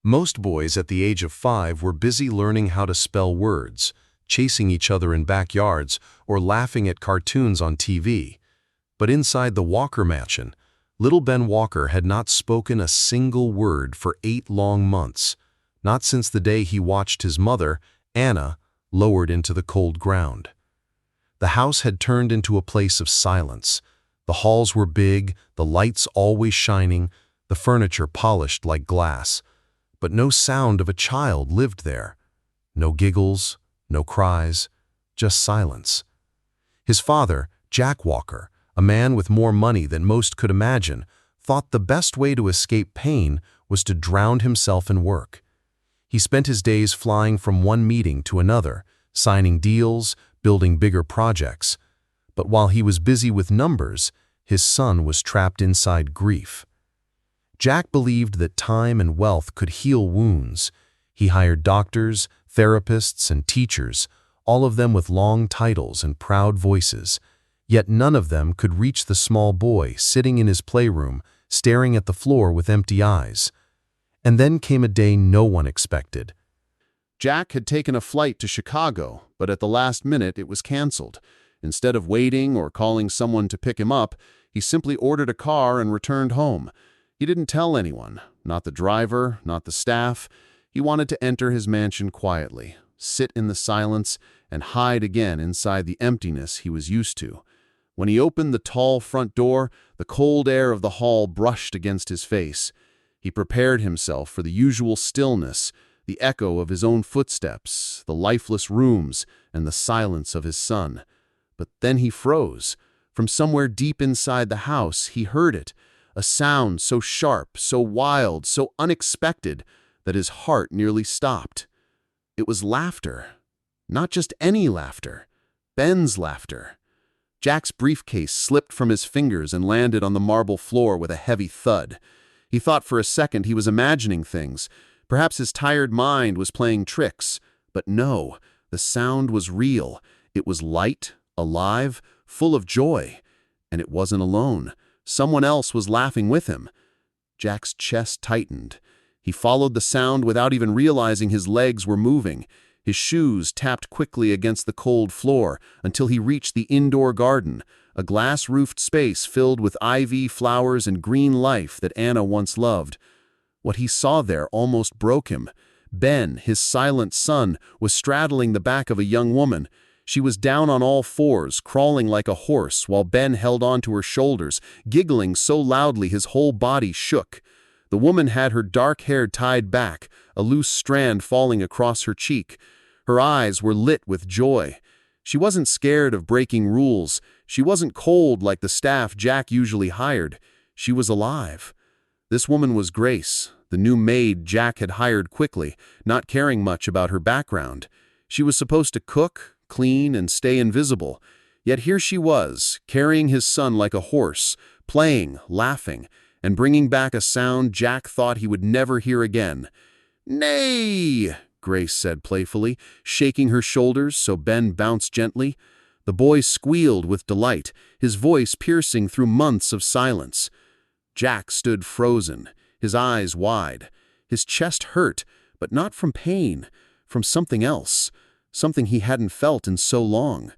Most boys at the age of 5 were busy learning how to spell words, chasing each other in backyards, or laughing at cartoons on TV. But inside the Walker mansion, little Ben Walker had not spoken a single word for 8 long months, not since the day he watched his mother, Anna, lowered into the cold ground. The house had turned into a place of silence. The halls were big, the lights always shining, the furniture polished like glass. But no sound of a child lived there. No giggles, no cries, just silence. His father, Jack Walker, a man with more money than most could imagine, thought the best way to escape pain was to drown himself in work. He spent his days flying from one meeting to another, signing deals, building bigger projects. But while he was busy with numbers, his son was trapped inside grief. Jack believed that time and wealth could heal wounds. He hired doctors, therapists, and teachers, all of them with long titles and proud voices. Yet none of them could reach the small boy sitting in his playroom, staring at the floor with empty eyes. And then came a day no one expected. Jack had taken a flight to Chicago, but at the last minute it was canceled. Instead of waiting or calling someone to pick him up, he simply ordered a car and returned home. He didn't tell anyone, not the driver, not the staff. He wanted to enter his mansion quietly, sit in the silence, and hide again inside the emptiness he was used to. When he opened the tall front door, the cold air of the hall brushed against his face. He prepared himself for the usual stillness, the echo of his own footsteps, the lifeless rooms, and the silence of his son. But then he froze. From somewhere deep inside the house, he heard it, a sound so sharp, so wild, so unexpected that his heart nearly stopped. It was laughter. Not just any laughter. Ben's laughter. Jack's briefcase slipped from his fingers and landed on the marble floor with a heavy thud. He thought for a second he was imagining things. Perhaps his tired mind was playing tricks. But no, the sound was real. It was light, alive, full of joy. And it wasn't alone. Someone else was laughing with him. Jack's chest tightened. He followed the sound without even realizing his legs were moving. His shoes tapped quickly against the cold floor until he reached the indoor garden, a glass-roofed space filled with ivy, flowers, and green life that Anna once loved. What he saw there almost broke him. Ben, his silent son, was straddling the back of a young woman. She was down on all fours, crawling like a horse, while Ben held onto her shoulders, giggling so loudly his whole body shook. The woman had her dark hair tied back, a loose strand falling across her cheek. Her eyes were lit with joy. She wasn't scared of breaking rules. She wasn't cold like the staff Jack usually hired. She was alive. This woman was Grace, the new maid Jack had hired quickly, not caring much about her background. She was supposed to cook, clean, and stay invisible. Yet here she was, carrying his son like a horse, playing, laughing, and bringing back a sound Jack thought he would never hear again. "Nay!" Grace said playfully, shaking her shoulders so Ben bounced gently. The boy squealed with delight, his voice piercing through months of silence. Jack stood frozen, his eyes wide. His chest hurt, but not from pain, from something else, something he hadn't felt in so long.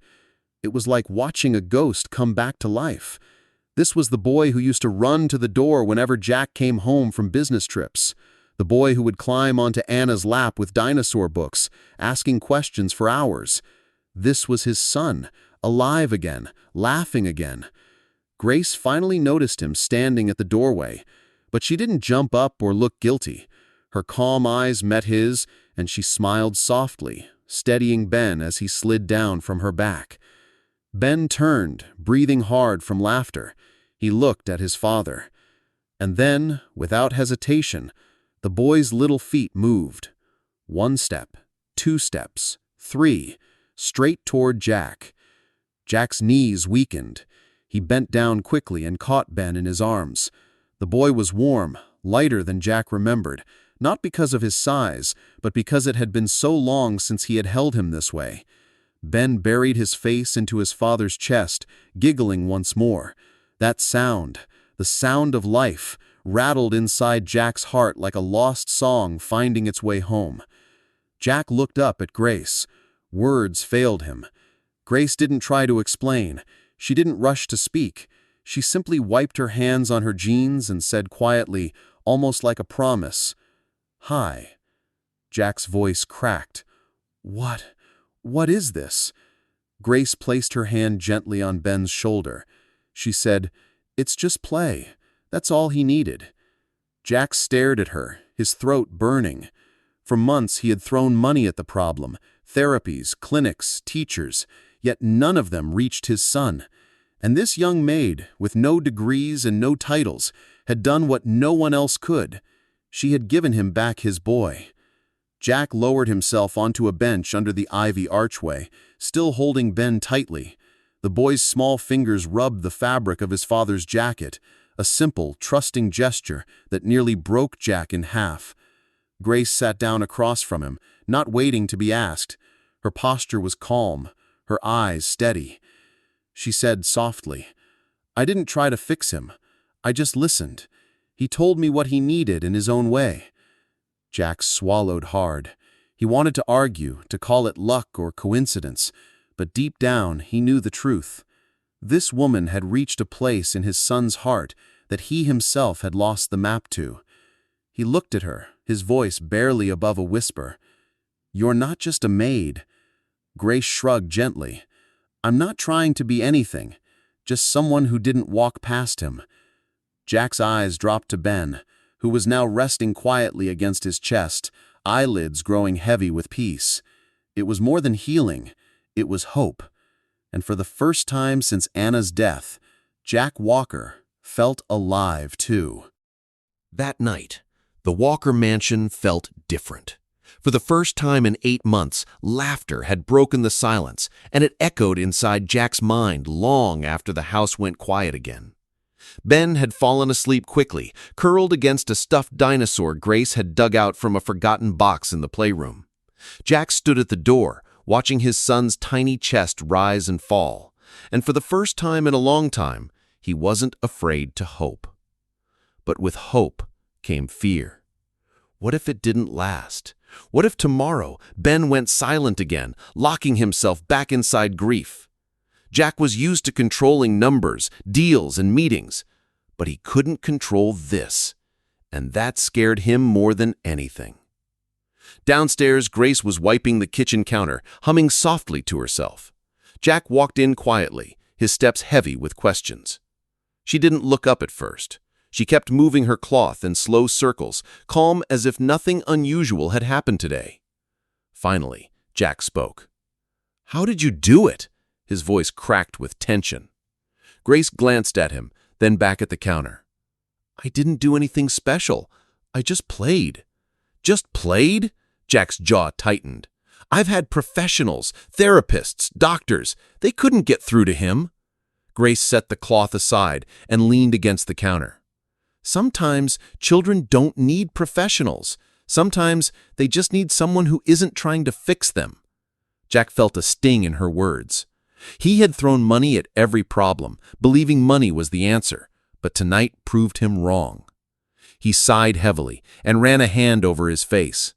It was like watching a ghost come back to life. This was the boy who used to run to the door whenever Jack came home from business trips. The boy who would climb onto Anna's lap with dinosaur books, asking questions for hours. This was his son, alive again, laughing again. Grace finally noticed him standing at the doorway, but she didn't jump up or look guilty. Her calm eyes met his, and she smiled softly, steadying Ben as he slid down from her back. Ben turned, breathing hard from laughter. He looked at his father. And then, without hesitation, the boy's little feet moved. 1 step, 2 steps, 3, straight toward Jack. Jack's knees weakened. He bent down quickly and caught Ben in his arms. The boy was warm, lighter than Jack remembered, not because of his size, but because it had been so long since he had held him this way. Ben buried his face into his father's chest, giggling once more. That sound, the sound of life, rattled inside Jack's heart like a lost song finding its way home. Jack looked up at Grace. Words failed him. Grace didn't try to explain. She didn't rush to speak. She simply wiped her hands on her jeans and said quietly, almost like a promise, "Hi." Jack's voice cracked. What is this?" Grace placed her hand gently on Ben's shoulder. She said, "It's just play. That's all he needed." Jack stared at her, his throat burning. For months he had thrown money at the problem, therapies, clinics, teachers, yet none of them reached his son. And this young maid, with no degrees and no titles, had done what no one else could. She had given him back his boy. Jack lowered himself onto a bench under the ivy archway, still holding Ben tightly. The boy's small fingers rubbed the fabric of his father's jacket, a simple, trusting gesture that nearly broke Jack in half. Grace sat down across from him, not waiting to be asked. Her posture was calm, her eyes steady. She said softly, "I didn't try to fix him. I just listened. He told me what he needed in his own way." Jack swallowed hard. He wanted to argue, to call it luck or coincidence, but deep down he knew the truth. This woman had reached a place in his son's heart that he himself had lost the map to. He looked at her, his voice barely above a whisper. "You're not just a maid." Grace shrugged gently. "I'm not trying to be anything, just someone who didn't walk past him." Jack's eyes dropped to Ben, who was now resting quietly against his chest, eyelids growing heavy with peace. It was more than healing, it was hope. And for the first time since Anna's death, Jack Walker felt alive too. That night, the Walker mansion felt different. For the first time in 8 months, laughter had broken the silence, and it echoed inside Jack's mind long after the house went quiet again. Ben had fallen asleep quickly, curled against a stuffed dinosaur Grace had dug out from a forgotten box in the playroom. Jack stood at the door, watching his son's tiny chest rise and fall, and for the first time in a long time, he wasn't afraid to hope. But with hope came fear. What if it didn't last? What if tomorrow Ben went silent again, locking himself back inside grief? Jack was used to controlling numbers, deals, and meetings, but he couldn't control this, and that scared him more than anything. Downstairs, Grace was wiping the kitchen counter, humming softly to herself. Jack walked in quietly, his steps heavy with questions. She didn't look up at first. She kept moving her cloth in slow circles, calm as if nothing unusual had happened today. Finally, Jack spoke. "How did you do it?" His voice cracked with tension. Grace glanced at him, then back at the counter. "I didn't do anything special. I just played." "Just played?" Jack's jaw tightened. "I've had professionals, therapists, doctors. They couldn't get through to him." Grace set the cloth aside and leaned against the counter. "Sometimes children don't need professionals. Sometimes they just need someone who isn't trying to fix them." Jack felt a sting in her words. He had thrown money at every problem, believing money was the answer, but tonight proved him wrong. He sighed heavily and ran a hand over his face.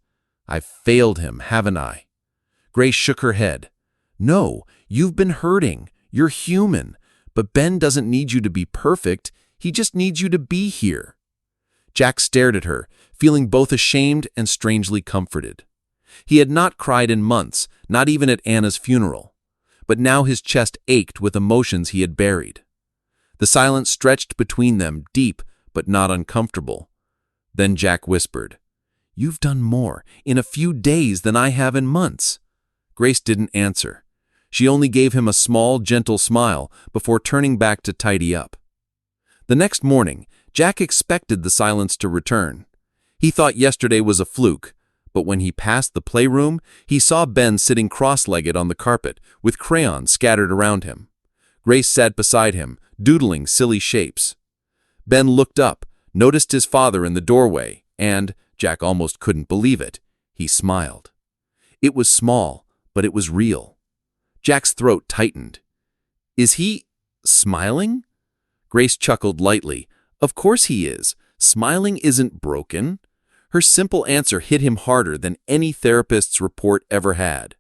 "I've failed him, haven't I?" Grace shook her head. "No, you've been hurting. You're human. But Ben doesn't need you to be perfect. He just needs you to be here." Jack stared at her, feeling both ashamed and strangely comforted. He had not cried in months, not even at Anna's funeral. But now his chest ached with emotions he had buried. The silence stretched between them, deep but not uncomfortable. Then Jack whispered, "You've done more in a few days than I have in months." Grace didn't answer. She only gave him a small, gentle smile before turning back to tidy up. The next morning, Jack expected the silence to return. He thought yesterday was a fluke, but when he passed the playroom, he saw Ben sitting cross-legged on the carpet, with crayons scattered around him. Grace sat beside him, doodling silly shapes. Ben looked up, noticed his father in the doorway, and, Jack almost couldn't believe it, he smiled. It was small, but it was real. Jack's throat tightened. "Is he smiling?" Grace chuckled lightly. "Of course he is. Smiling isn't broken. Her simple answer hit him harder than any therapist's report ever had.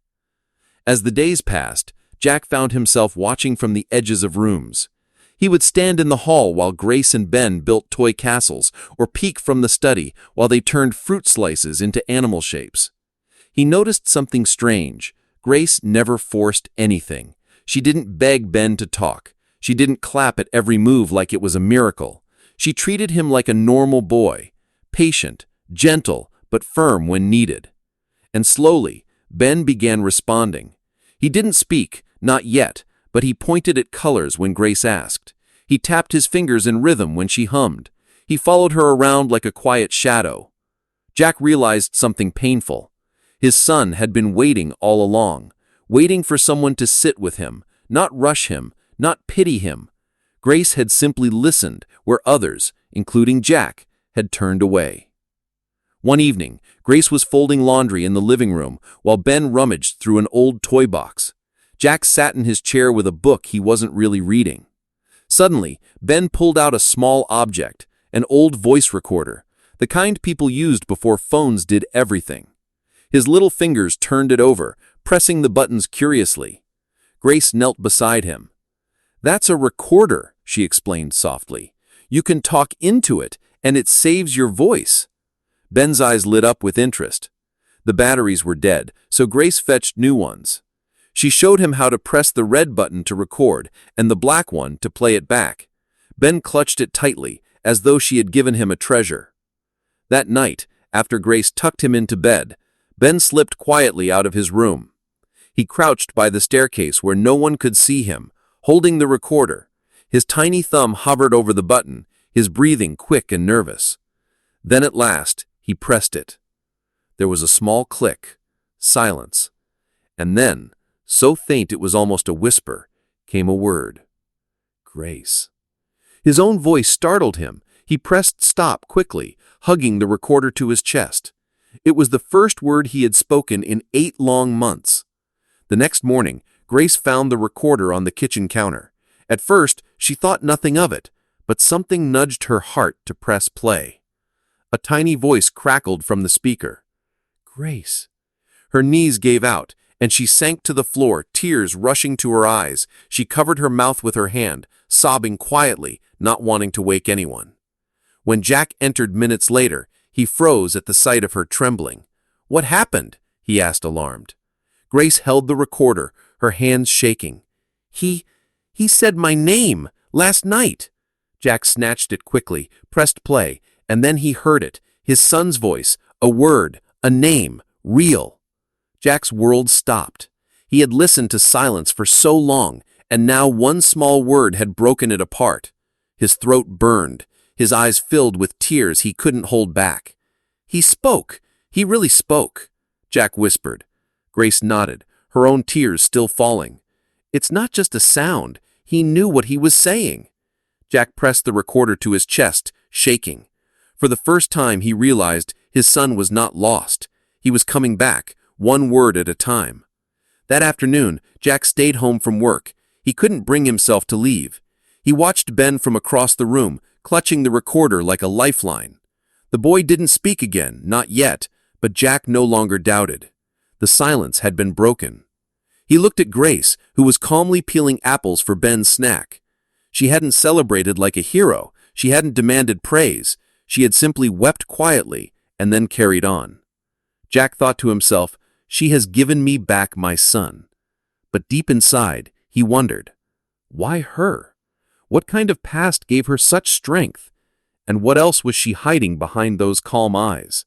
As the days passed, Jack found himself watching from the edges of rooms. He would stand in the hall while Grace and Ben built toy castles, or peek from the study while they turned fruit slices into animal shapes. He noticed something strange. Grace never forced anything. She didn't beg Ben to talk. She didn't clap at every move like it was a miracle. She treated him like a normal boy, patient, gentle, but firm when needed. And slowly, Ben began responding. He didn't speak, not yet, but he pointed at colors when Grace asked. He tapped his fingers in rhythm when she hummed. He followed her around like a quiet shadow. Jack realized something painful. His son had been waiting all along, waiting for someone to sit with him, not rush him, not pity him. Grace had simply listened where others, including Jack, had turned away. One evening, Grace was folding laundry in the living room while Ben rummaged through an old toy box. Jack sat in his chair with a book he wasn't really reading. Suddenly, Ben pulled out a small object, an old voice recorder, the kind people used before phones did everything. His little fingers turned it over, pressing the buttons curiously. Grace knelt beside him. "That's a recorder," she explained softly. "You can talk into it, and it saves your voice." Ben's eyes lit up with interest. The batteries were dead, so Grace fetched new ones. She showed him how to press the red button to record and the black one to play it back. Ben clutched it tightly, as though she had given him a treasure. That night, after Grace tucked him into bed, Ben slipped quietly out of his room. He crouched by the staircase where no one could see him, holding the recorder. His tiny thumb hovered over the button, his breathing quick and nervous. Then at last, he pressed it. There was a small click, silence, and then, so faint it was almost a whisper, came a word. Grace. His own voice startled him. He pressed stop quickly, hugging the recorder to his chest. It was the first word he had spoken in 8 long months. The next morning, Grace found the recorder on the kitchen counter. At first, she thought nothing of it, but something nudged her heart to press play. A tiny voice crackled from the speaker. Grace. Her knees gave out, and she sank to the floor, tears rushing to her eyes. She covered her mouth with her hand, sobbing quietly, not wanting to wake anyone. When Jack entered minutes later, he froze at the sight of her trembling. "What happened?" he asked, alarmed. Grace held the recorder, her hands shaking. He said my name last night." Jack snatched it quickly, pressed play, and then he heard it, his son's voice, a word, a name, real. Jack's world stopped. He had listened to silence for so long, and now one small word had broken it apart. His throat burned, his eyes filled with tears he couldn't hold back. "He spoke. He really spoke," Jack whispered. Grace nodded, her own tears still falling. "It's not just a sound. He knew what he was saying." Jack pressed the recorder to his chest, shaking. For the first time he realized his son was not lost. He was coming back, one word at a time. That afternoon, Jack stayed home from work. He couldn't bring himself to leave. He watched Ben from across the room, clutching the recorder like a lifeline. The boy didn't speak again, not yet, but Jack no longer doubted. The silence had been broken. He looked at Grace, who was calmly peeling apples for Ben's snack. She hadn't celebrated like a hero. She hadn't demanded praise. She had simply wept quietly and then carried on. Jack thought to himself, "She has given me back my son." But deep inside, he wondered, why her? What kind of past gave her such strength? And what else was she hiding behind those calm eyes?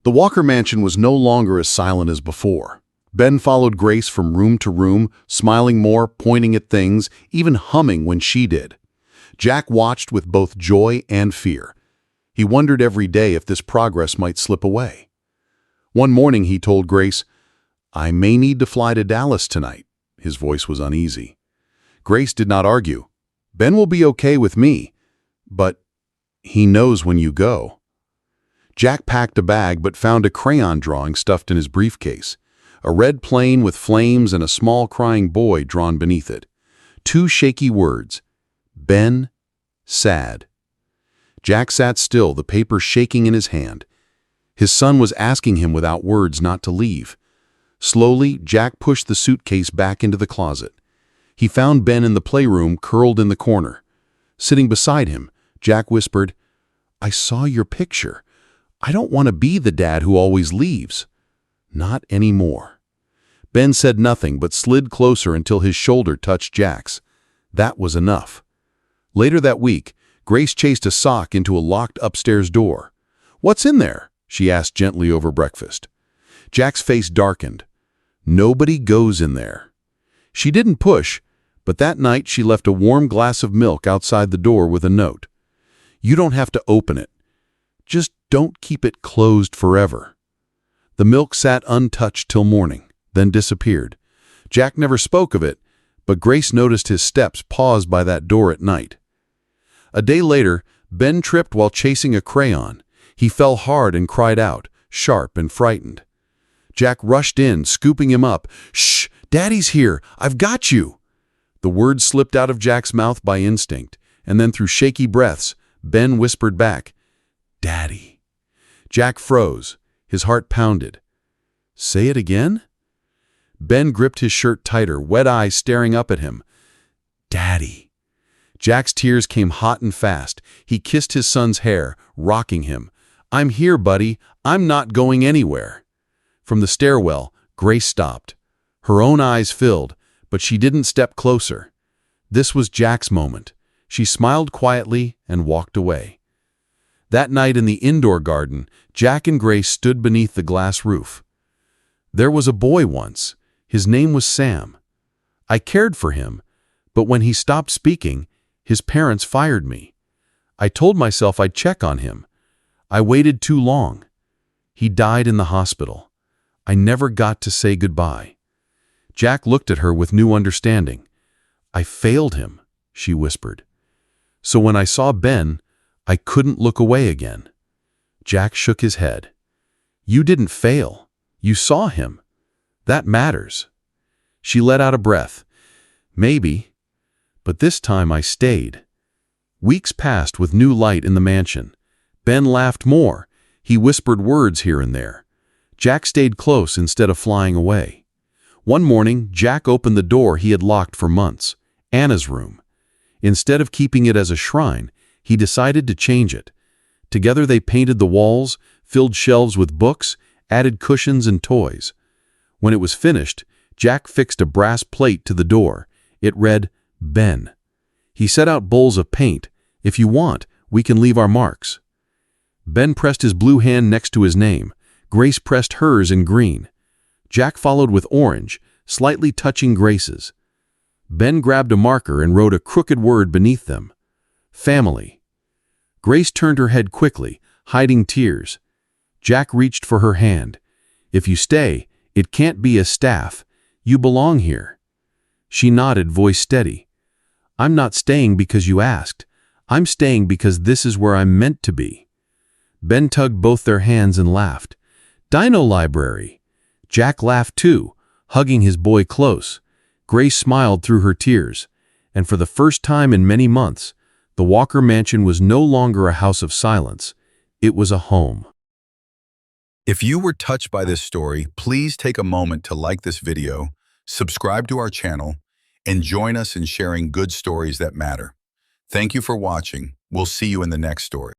The Walker mansion was no longer as silent as before. Ben followed Grace from room to room, smiling more, pointing at things, even humming when she did. Jack watched with both joy and fear. He wondered every day if this progress might slip away. One morning he told Grace, "I may need to fly to Dallas tonight." His voice was uneasy. Grace did not argue. "Ben will be okay with me, but he knows when you go." Jack packed a bag but found a crayon drawing stuffed in his briefcase. A red plane with flames and a small crying boy drawn beneath it. 2 shaky words, "Ben, sad." Jack sat still, the paper shaking in his hand. His son was asking him without words not to leave. Slowly, Jack pushed the suitcase back into the closet. He found Ben in the playroom, curled in the corner. Sitting beside him, Jack whispered, "I saw your picture. I don't want to be the dad who always leaves." "Not anymore." Ben said nothing but slid closer until his shoulder touched Jack's. That was enough. Later that week, Grace chased a sock into a locked upstairs door. "What's in there?" she asked gently over breakfast. Jack's face darkened. "Nobody goes in there." She didn't push, but that night she left a warm glass of milk outside the door with a note. "You don't have to open it. Just don't keep it closed forever." The milk sat untouched till morning, then disappeared. Jack never spoke of it, but Grace noticed his steps paused by that door at night. A day later, Ben tripped while chasing a crayon. He fell hard and cried out, sharp and frightened. Jack rushed in, scooping him up. "Shh! Daddy's here! I've got you!" The words slipped out of Jack's mouth by instinct, and then through shaky breaths, Ben whispered back, "Daddy." Jack froze. His heart pounded. "Say it again?" Ben gripped his shirt tighter, wet eyes staring up at him. "Daddy." Jack's tears came hot and fast. He kissed his son's hair, rocking him. "I'm here, buddy. I'm not going anywhere." From the stairwell, Grace stopped. Her own eyes filled, but she didn't step closer. This was Jack's moment. She smiled quietly and walked away. That night in the indoor garden, Jack and Grace stood beneath the glass roof. "There was a boy once. His name was Sam. I cared for him, but when he stopped speaking, his parents fired me. I told myself I'd check on him. I waited too long. He died in the hospital. I never got to say goodbye." Jack looked at her with new understanding. "I failed him," she whispered. "So when I saw Ben, I couldn't look away again." Jack shook his head. "You didn't fail. You saw him. That matters." She let out a breath. "Maybe, but this time I stayed." Weeks passed with new light in the mansion. Ben laughed more. He whispered words here and there. Jack stayed close instead of flying away. One morning, Jack opened the door he had locked for months, Anna's room. Instead of keeping it as a shrine, he decided to change it. Together they painted the walls, filled shelves with books, added cushions and toys. When it was finished, Jack fixed a brass plate to the door. It read, "Ben." He set out bowls of paint. "If you want, we can leave our marks." Ben pressed his blue hand next to his name. Grace pressed hers in green. Jack followed with orange, slightly touching Grace's. Ben grabbed a marker and wrote a crooked word beneath them. "Family." Grace turned her head quickly, hiding tears. Jack reached for her hand. "If you stay, it can't be as staff. You belong here." She nodded, voice steady. "I'm not staying because you asked. I'm staying because this is where I'm meant to be." Ben tugged both their hands and laughed. "Dino Library." Jack laughed too, hugging his boy close. Grace smiled through her tears, and for the first time in many months, the Walker Mansion was no longer a house of silence. It was a home. If you were touched by this story, please take a moment to like this video, subscribe to our channel, and join us in sharing good stories that matter. Thank you for watching. We'll see you in the next story.